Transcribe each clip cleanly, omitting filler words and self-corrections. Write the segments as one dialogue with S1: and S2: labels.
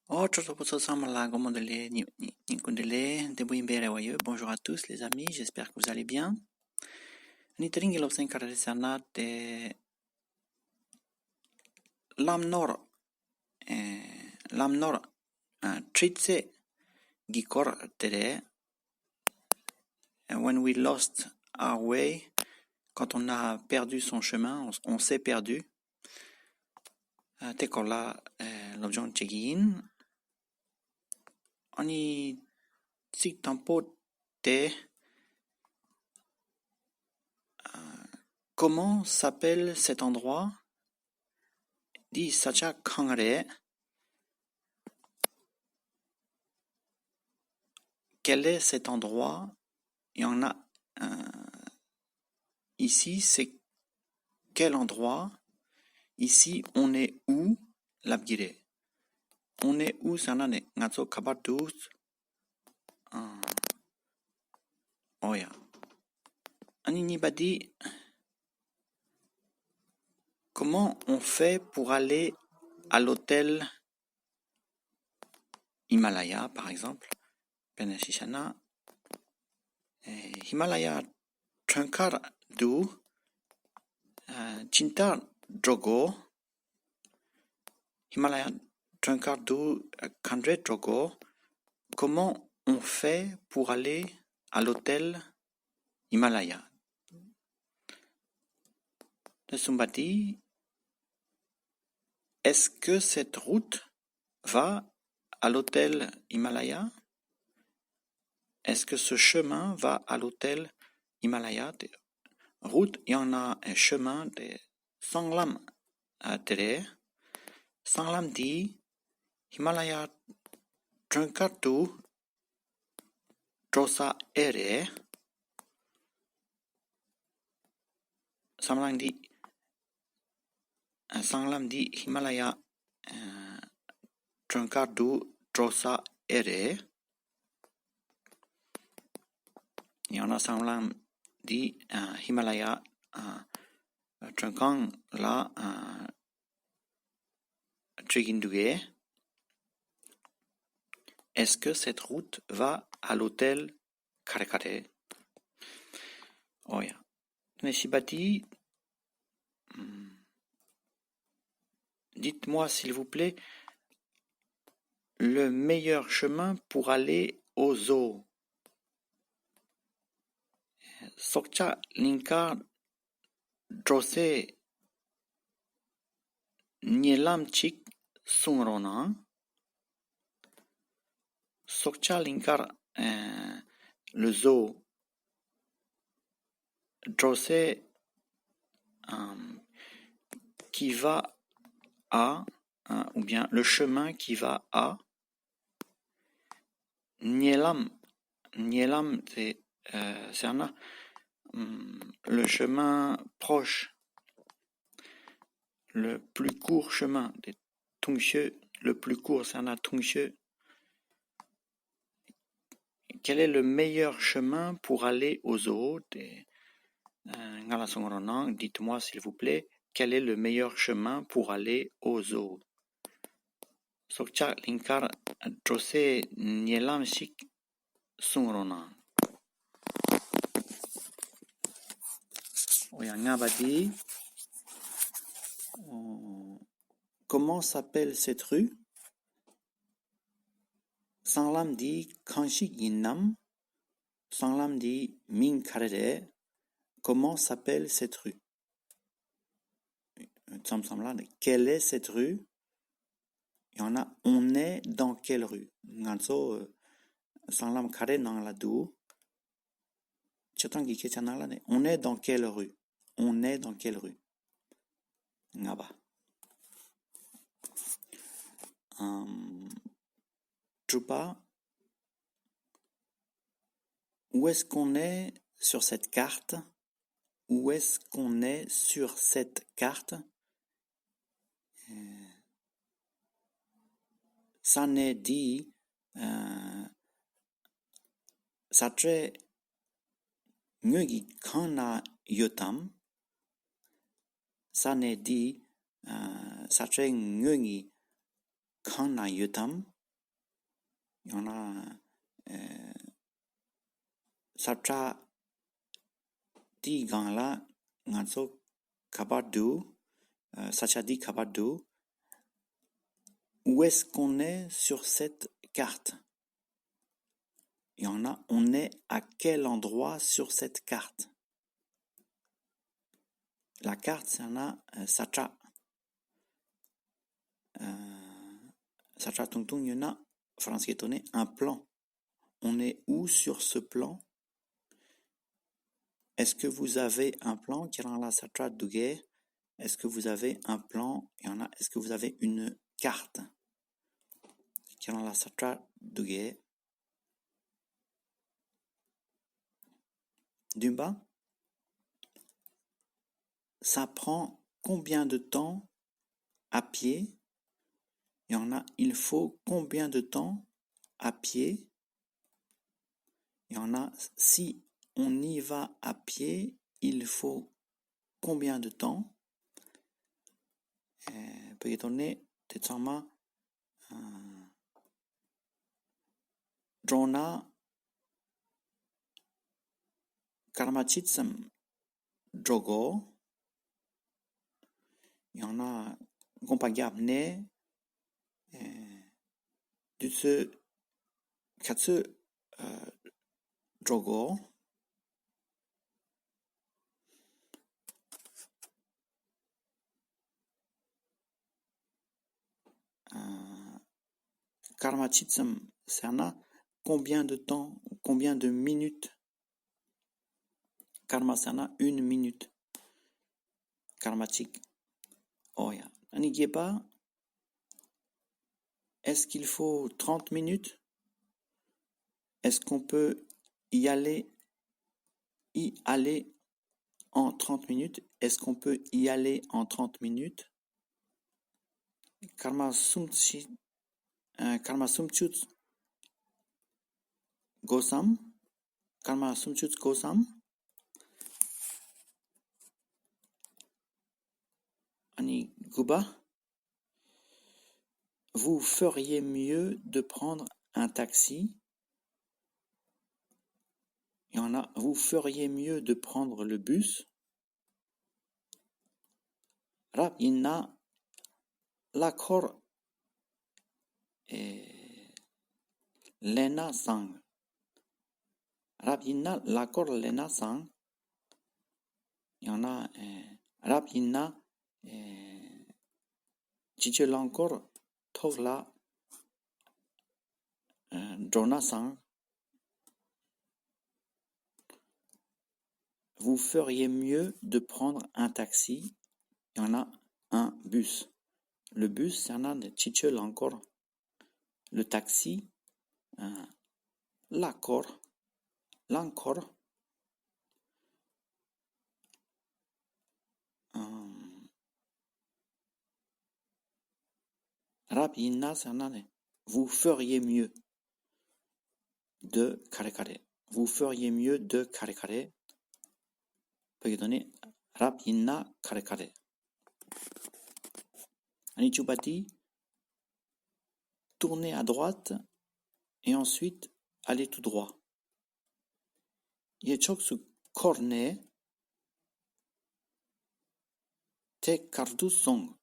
S1: Bonjour à tous les amis, j'espère que vous allez bien. Lamnor tritse gikor tere. When we lost our way, quand on a perdu son chemin, on s'est perdu. Tekola l'objon chegin. Oni tsik tampo te. Comment s'appelle cet endroit? Di sacha kangre. Quel est cet endroit? Il y en a ici, c'est quel endroit? Ici, on est où? Labgire. On est où? Sanane. Ngazo kabatus. Oya. Anini badi. Comment on fait pour aller à l'hôtel Himalaya, par exemple? Penashishana. Himalaya Trankar du. Chintar Drogo. Himalaya Trankar du Kandre Drogo. Comment on fait pour aller à l'hôtel Himalaya? De Sumbati, est-ce que cette route va à l'hôtel Himalaya? Est-ce que ce chemin va à l'hôtel Himalaya? Route, il y en a un chemin de Sanglam à Tere. Sanglam dit Himalaya Trankatu Trosa Ere. Sanglam dit Himalaya Trankatu Trosa Ere. Il y en a Sanglam dit Himalaya Trankang la Trigindue. Est-ce que cette route va à l'hôtel Karekare? Oh yeah. Neshibati, dites-moi s'il vous plaît le meilleur chemin pour aller au zoo. Sokcha Linkar Drose Nielamchik Sungrona. Sokcha Linkar le zoo Drose qui va à ou bien le chemin qui va à Nielam. Nielam c'est le chemin proche, le plus court chemin des Tungshe, le plus court c'est un Tungshe. Quel est le meilleur chemin pour aller au zoo? Dites-moi s'il vous plaît, quel est le meilleur chemin pour aller au zoo? Sokcha linkar drose nielamshik sungrona. Oyangabadi. Comment s'appelle cette rue? Sanglam dit Kanshik Yinnam. Sanglam dit Min Karere. Comment s'appelle cette rue? Quelle est cette rue? Il y en a, on est dans quelle rue? Nganso Sanglam Kare Nangladu. Chetangi Kechanalane. On est dans quelle rue? On est dans quelle rue? Ngaba. Trupa. Où est-ce qu'on est sur cette carte? Où est-ce qu'on est sur cette carte? Ça n'est dit Satre Ngugi Kana Yotam. Ça n'est dit Satre Ngugi Kana Yotam. Il y en a Satra di Ganla Nganso Kabadu, Sacha di Kabadu. Où est-ce qu'on est sur cette carte? Il y en a, on est à quel endroit sur cette carte? La carte, c'est un Sacha. Sacha Tung Tung, il y en a, français étonné, un plan. On est où sur ce plan? Est-ce que vous avez un plan? Est-ce que vous avez un plan? Il y en a, est-ce que vous avez une carte? Dumba, ça prend combien de temps à pied? Il y en a, il faut combien de temps à pied? Il y en a, si on y va à pied, il faut combien de temps? Begitu tetsama drona karmachitsam drogo. Il y en a gompagabne dutsu katsu drogo. Karmachitsam, c'est un combien de temps, combien de minutes? Karma, c'est un 1 minute. Karmachik. Oh ya. Anigeba, est-ce qu'il faut 30 minutes? Est-ce qu'on peut y aller en 30 minutes? Est-ce qu'on peut y aller en 30 minutes? Karma sumchut gosam. Karma sumchut gosam. Ani guba. Vous feriez mieux de prendre un taxi. Il y en a, vous feriez mieux de prendre le bus. Rap inna l'accord Lena sang. Rap inna l'accord Lena sang. Il y en a rap inna chichel encore togla Drona sang. Vous feriez mieux de prendre un taxi. Il y en a un bus. Le bus, c'est un de chichel encore. Le taxi, l'accord, l'encore. Rap inna, c'est un de vous feriez mieux de kare. Vous feriez mieux de kare. Peut donner rap inna kare. Anichubati, tournez à droite et ensuite allez tout droit. Yechoksu korne te kardu song.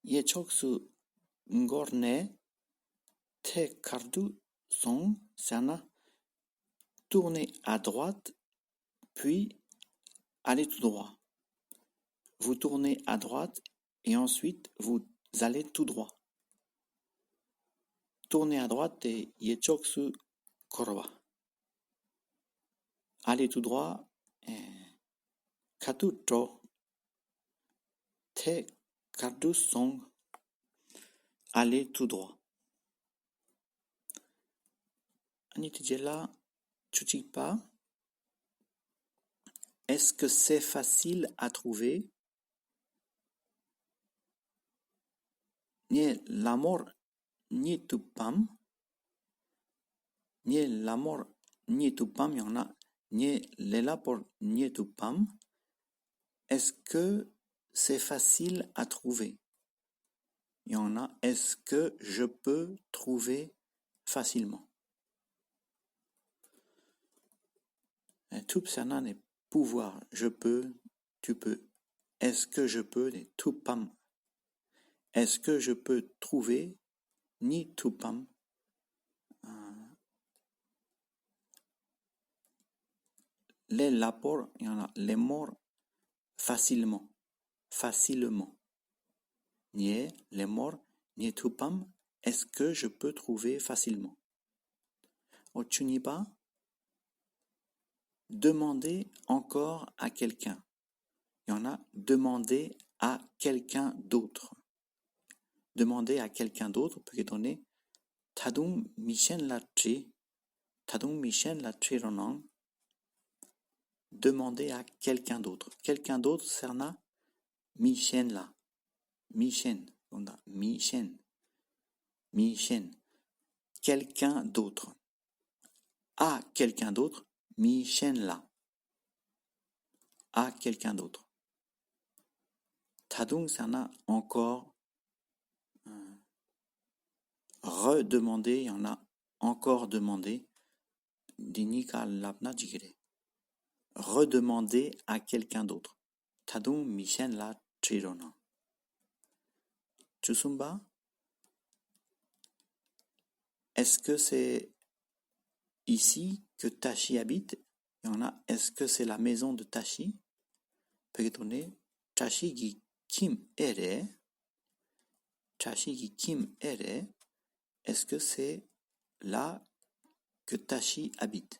S1: Yechoksu ngorne te kardu song. C'est un tournez à droite puis allez tout droit. Vous tournez à droite et ensuite vous allez tout droit. Tournez à droite et yechoksu korwa. Allez tout droit katuto te kardu song. Allez tout droit. Anitijela chuchipa. Est-ce que c'est facile à trouver? Ni l'amor ni tupam. Ni l'amor ni tupam, il y en a. Ni lela pour ni tupam. Est-ce que c'est facile à trouver? Il y en a est-ce que je peux trouver facilement. Tout ça n'est pouvoir, je peux, tu peux. Est-ce que je peux, n'est tout pam. Est-ce que je peux trouver, ni tout pam. Les lapors, il y en a les morts facilement. Facilement. Ni les morts, ni tout pam. Est-ce que je peux trouver facilement. Ochuniba. Demander encore à quelqu'un. Il y en a demander à quelqu'un d'autre. Demander à quelqu'un d'autre peut donner Tadung Michen la tri. Tadung Michen la tri ronan. Demander à quelqu'un d'autre. Quelqu'un d'autre, c'est un Michen la. Michen. On a Michen. Michen. Quelqu'un d'autre. À quelqu'un d'autre. Michen la. À quelqu'un d'autre. Tadung, c'est un encore. Redemander, il y en a encore demandé. Dinika lapna jigire. Redemander à quelqu'un d'autre. Tadung Michen la trirona. Chusumba. Est-ce que c'est ici que Tashi habite? Il y en a. Est-ce que c'est la maison de Tashi? Peut-être Tashi gi kim ere. Tashi gi kim ere. Est-ce que c'est là que Tashi habite?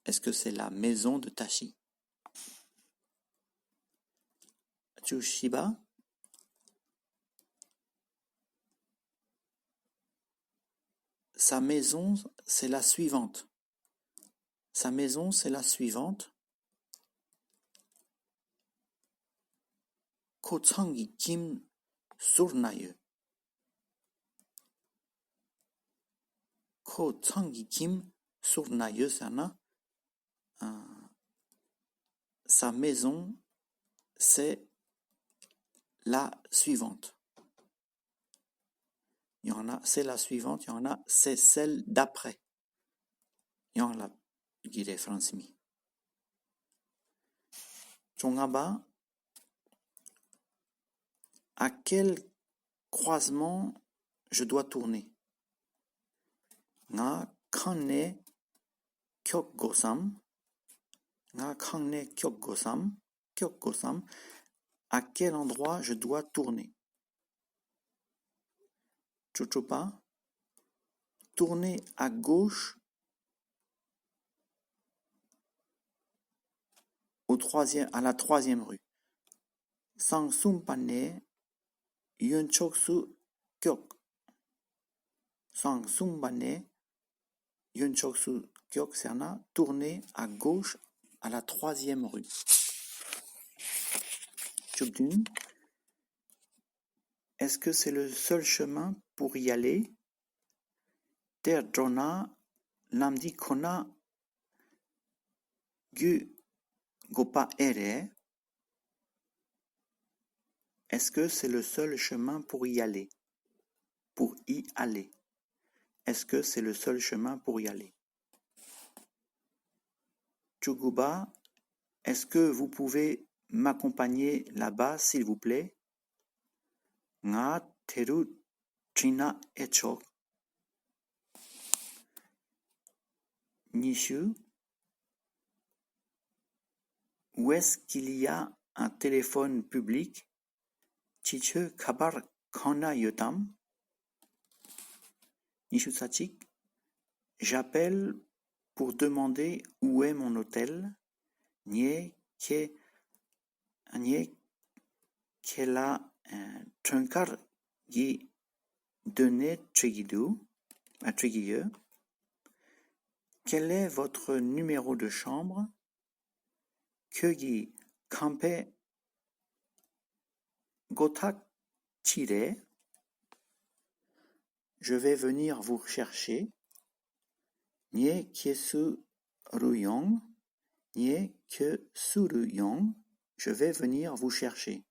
S1: Est-ce que c'est la maison de Tashi? Chushiba. Sa maison, c'est la suivante. Sa maison, c'est la suivante. Kotsangi kim surnaye. Kotsangi kim surnaye, c'est sa maison, c'est la suivante. Il y en a, c'est la suivante. Il y en a, c'est celle d'après. Il y en a, guide Francimi. Chongaba, à quel croisement je dois tourner? Nga kanne kyok gosam. Nga kanne kyok gosam. Kyok gosam. À quel endroit je dois tourner? Chuchupa. Tourner à gauche à la troisième rue. Sangsumpane Yunchoksu Kyok. Sangsumpane Yunchoksu Kyok, c'est tourner à gauche à la troisième rue. Chubdun. Est-ce que c'est le seul chemin pour y aller? Der Drona Namdi Kona Gu Gopa Ere. Est-ce que c'est le seul chemin pour y aller? Pour y aller. Est-ce que c'est le seul chemin pour y aller? Chuguba, est-ce que vous pouvez m'accompagner là-bas, s'il vous plaît? Nga teru trina echok. Nishu, où est-ce qu'il y a un téléphone public? Chiche kabar kana yotam. Nishu Sachik, j'appelle pour demander où est mon hôtel. Nye la trunkar gi donné trigidu. Quel est votre numéro de chambre? Kyogi kampe gotak chire. Je vais venir vous chercher. Nye kyesu ruyong. Nye ke suruyong. Je vais venir vous chercher.